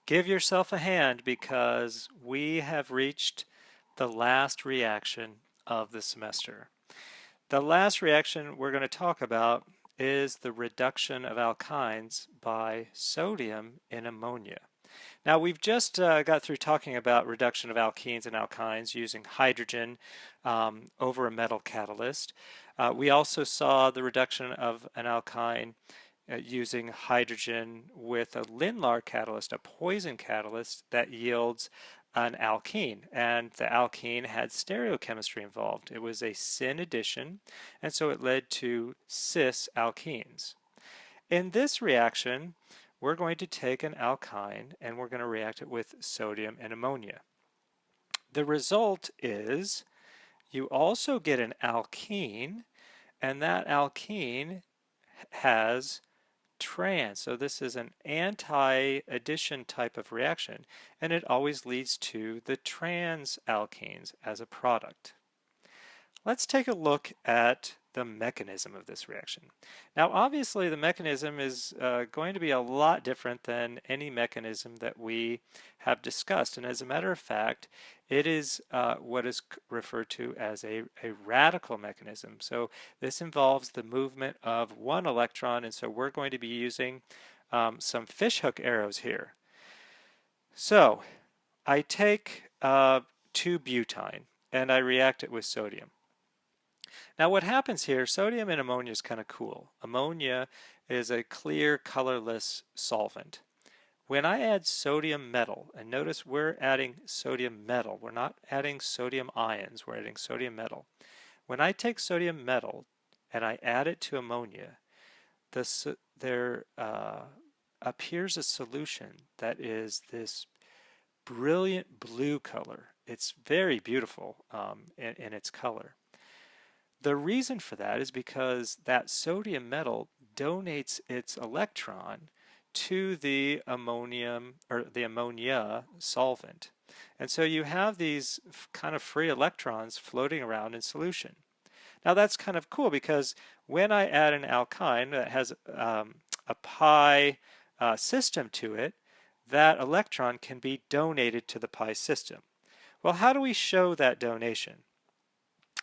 Give yourself a hand because we have reached the last reaction of the semester. The last reaction we're going to talk about is the reduction of alkynes by sodium in ammonia. Now we've just got through talking about reduction of alkenes and alkynes using hydrogen over a metal catalyst. We also saw the reduction of an alkyne using hydrogen with a Lindlar catalyst, a poison catalyst that yields an alkene, and the alkene had stereochemistry involved. It was a syn addition, and so it led to cis alkenes. In this reaction, we're going to take an alkyne and we're going to react it with sodium and ammonia. The result is you also get an alkene, and that alkene has trans. So this is an anti-addition type of reaction, and it always leads to the trans alkenes as a product. Let's take a look at the mechanism of this reaction. Now obviously the mechanism is going to be a lot different than any mechanism that we have discussed, and as a matter of fact it is what is referred to as a radical mechanism. So this involves the movement of one electron, and so we're going to be using some fishhook arrows here. So I take 2-butene and I react it with sodium. Now what happens here, sodium and ammonia is kind of cool. Ammonia is a clear, colorless solvent. When I add sodium metal, and notice we're adding sodium metal, we're not adding sodium ions, we're adding sodium metal. When I take sodium metal and I add it to ammonia, there appears a solution that is this brilliant blue color. It's very beautiful in its color. The reason for that is because that sodium metal donates its electron to the ammonium or the ammonia solvent. And so you have these kind of free electrons floating around in solution. Now that's kind of cool because when I add an alkyne that has a pi system to it, that electron can be donated to the pi system. Well, how do we show that donation?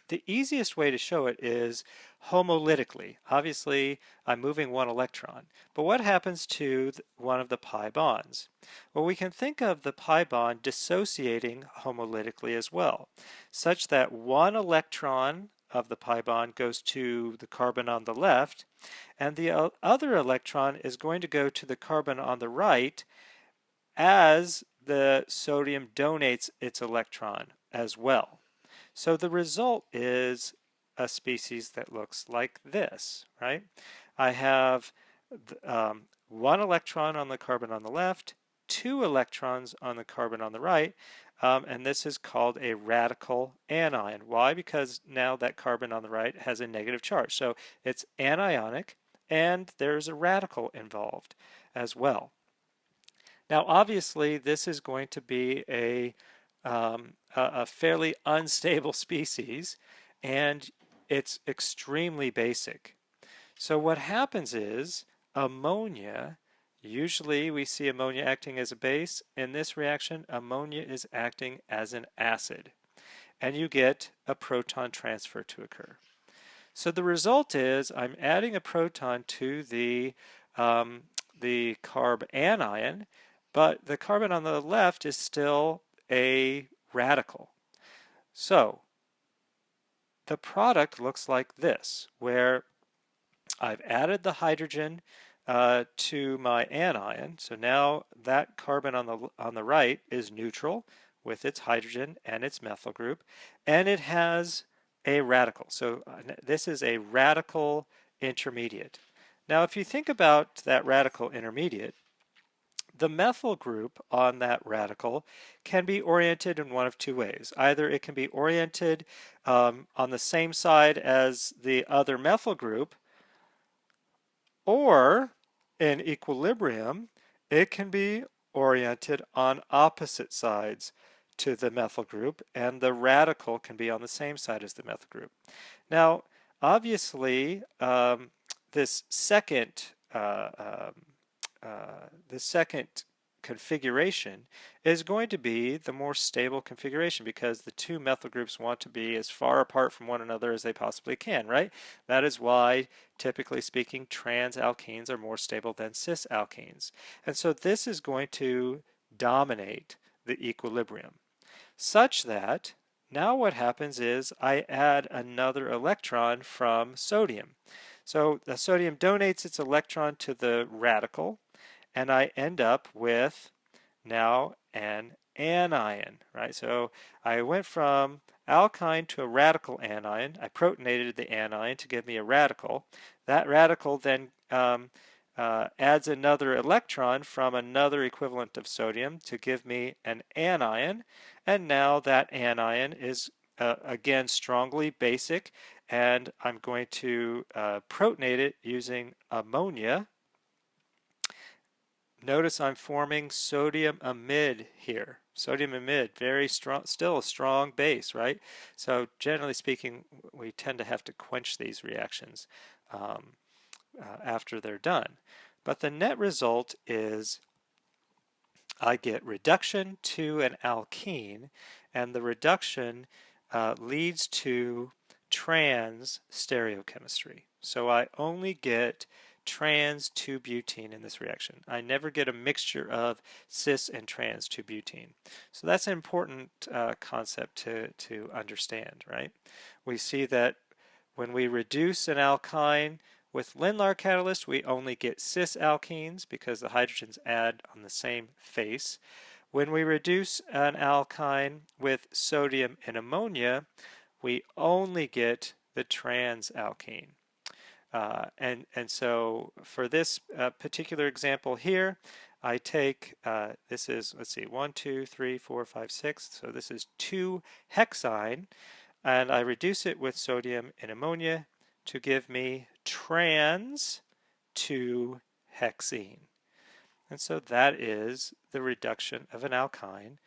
The easiest way to show it is homolytically. Obviously, I'm moving one electron. But what happens to one of the pi bonds? Well, we can think of the pi bond dissociating homolytically as well, such that one electron of the pi bond goes to the carbon on the left, and the other electron is going to go to the carbon on the right as the sodium donates its electron as well. So the result is a species that looks like this, right? I have one electron on the carbon on the left, 2 electrons on the carbon on the right, and this is called a radical anion. Why? Because now that carbon on the right has a negative charge. So it's anionic, and there's a radical involved as well. Now obviously this is going to be a fairly unstable species, and it's extremely basic. So what happens is ammonia, usually we see ammonia acting as a base. In this reaction, ammonia is acting as an acid, and you get a proton transfer to occur. So the result is I'm adding a proton to the carb anion, but the carbon on the left is still a radical. So the product looks like this, where I've added the hydrogen to my anion. So now that carbon on the right is neutral with its hydrogen and its methyl group, and it has a radical. So this is a radical intermediate. Now if you think about that radical intermediate, the methyl group on that radical can be oriented in one of two ways. Either it can be oriented on the same side as the other methyl group, or in equilibrium, it can be oriented on opposite sides to the methyl group, and the radical can be on the same side as the methyl group. Now, obviously, this second configuration is going to be the more stable configuration because the two methyl groups want to be as far apart from one another as they possibly can, right? That is why, typically speaking, trans alkenes are more stable than cis alkenes. And so this is going to dominate the equilibrium, such that now what happens is I add another electron from sodium. So the sodium donates its electron to the radical, and I end up with now an anion, right? So I went from alkyne to a radical anion. I protonated the anion to give me a radical. That radical then adds another electron from another equivalent of sodium to give me an anion, and now that anion is again strongly basic, and I'm going to protonate it using ammonia. Notice I'm forming sodium amide here. Sodium amide, very strong, still a strong base, right? So generally speaking, we tend to have to quench these reactions after they're done. But the net result is I get reduction to an alkene, and the reduction leads to trans stereochemistry. So I only get trans 2-butene in this reaction. I never get a mixture of cis and trans 2-butene. So that's an important concept to understand, right? We see that when we reduce an alkyne with Lindlar catalyst, we only get cis alkenes because the hydrogens add on the same face. When we reduce an alkyne with sodium and ammonia, we only get the trans alkene. And so for this particular example here, I take, this is, let's see, 1, 2, 3, 4, 5, 6. So this is 2-hexyne, and I reduce it with sodium and ammonia to give me trans 2-hexene. And so that is the reduction of an alkyne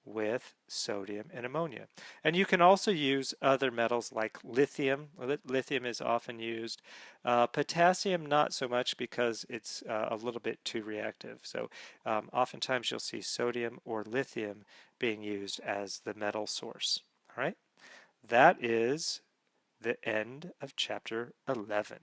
with sodium and ammonia. And you can also use other metals like lithium. Lithium is often used. Potassium not so much because it's a little bit too reactive. So oftentimes you'll see sodium or lithium being used as the metal source. All right, that is the end of chapter 11.